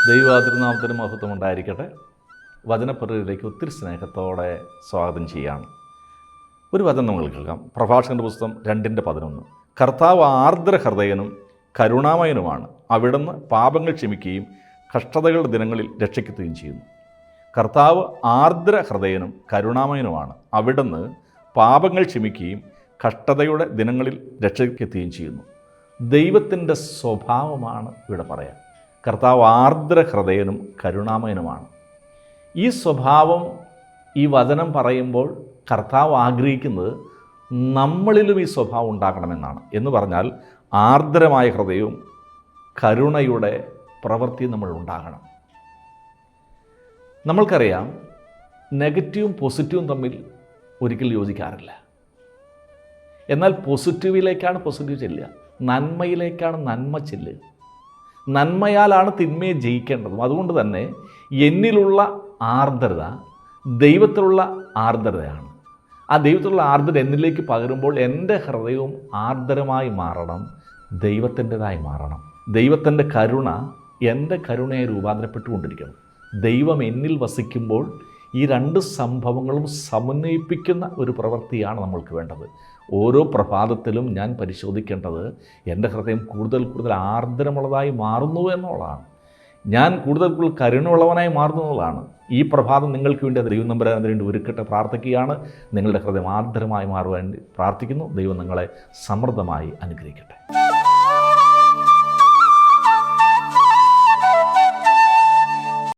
ദൈവതിരുനാമത്തിന് മഹത്വം ഉണ്ടായിരിക്കട്ടെ. വചനപരിധിയിലേക്ക് ഒത്തിരി സ്നേഹത്തോടെ സ്വാഗതം ചെയ്യുകയാണ്. ഒരു വചനം നമ്മൾ കേൾക്കാം. പ്രഭാഷകൻ്റെ പുസ്തകം 2:11. കർത്താവ് ആർദ്രഹൃദയനും കരുണാമയനുമാണ്, അവിടുന്ന് പാപങ്ങൾ ക്ഷമിക്കുകയും കഷ്ടതകളുടെ ദിനങ്ങളിൽ രക്ഷിക്കുകയും ചെയ്യുന്നു. കർത്താവ് ആർദ്രഹൃദയനും കരുണാമയനുമാണ്, അവിടുന്ന് പാപങ്ങൾ ക്ഷമിക്കുകയും കഷ്ടതയുടെ ദിനങ്ങളിൽ രക്ഷിക്കുകയും ചെയ്യുന്നു. ദൈവത്തിൻ്റെ സ്വഭാവമാണ് ഇവിടെ പറയാം. കർത്താവ് ആർദ്രഹൃദയനും കരുണാമയനുമാണ്. ഈ സ്വഭാവം ഈ വചനം പറയുമ്പോൾ കർത്താവ് ആഗ്രഹിക്കുന്നത് നമ്മളിലും ഈ സ്വഭാവം ഉണ്ടാകണമെന്നാണ്. എന്ന് പറഞ്ഞാൽ ആർദ്രമായ ഹൃദയവും കരുണയുടെ പ്രവൃത്തി നമ്മൾ ഉണ്ടാകണം. നമ്മൾക്കറിയാം, നെഗറ്റീവും പോസിറ്റീവും തമ്മിൽ ഒരിക്കലും യോജിക്കാറില്ല. എന്നാൽ പോസിറ്റീവിലേക്കാണ് പോസിറ്റീവ് ചെല്ലുക, നന്മയിലേക്കാണ് നന്മ ചെല്ലുക. നന്മയാലാണ് തിന്മയെ ജയിക്കേണ്ടതും. അതുകൊണ്ട് തന്നെ എന്നിലുള്ള ആർദ്രത ദൈവത്തിലുള്ള ആർദ്രതയാണ്. ആ ദൈവത്തിലുള്ള ആർദ്രത എന്നിലേക്ക് പകരുമ്പോൾ എൻ്റെ ഹൃദയവും ആർദ്രമായി മാറണം, ദൈവത്തിൻ്റെതായി മാറണം. ദൈവത്തിൻ്റെ കരുണ എൻ്റെ കരുണയായി രൂപാന്തരപ്പെട്ടുകൊണ്ടിരിക്കണം. ദൈവം എന്നിൽ വസിക്കുമ്പോൾ ഈ രണ്ട് സംഭവങ്ങളും സമന്വയിപ്പിക്കുന്ന ഒരു പ്രവൃത്തിയാണ് നമ്മൾക്ക് വേണ്ടത്. ഓരോ പ്രഭാതത്തിലും ഞാൻ പരിശോധിക്കേണ്ടത് എൻ്റെ ഹൃദയം കൂടുതൽ ആർദ്രമുള്ളതായി മാറുന്നു എന്നുള്ളതാണ്. ഞാൻ കൂടുതൽ കരുണയുള്ളവനായി മാറുന്നു എന്നുള്ളതാണ്. ഈ പ്രഭാതം നിങ്ങൾക്ക് വേണ്ടി ദൈവം നമ്പരാൻ വേണ്ടി ഒരുക്കട്ടെ പ്രാർത്ഥിക്കുകയാണ്. നിങ്ങളുടെ ഹൃദയം ആർദ്രമായി മാറുവാൻ പ്രാർത്ഥിക്കുന്നു. ദൈവം നിങ്ങളെ സമൃദ്ധമായി അനുഗ്രഹിക്കട്ടെ.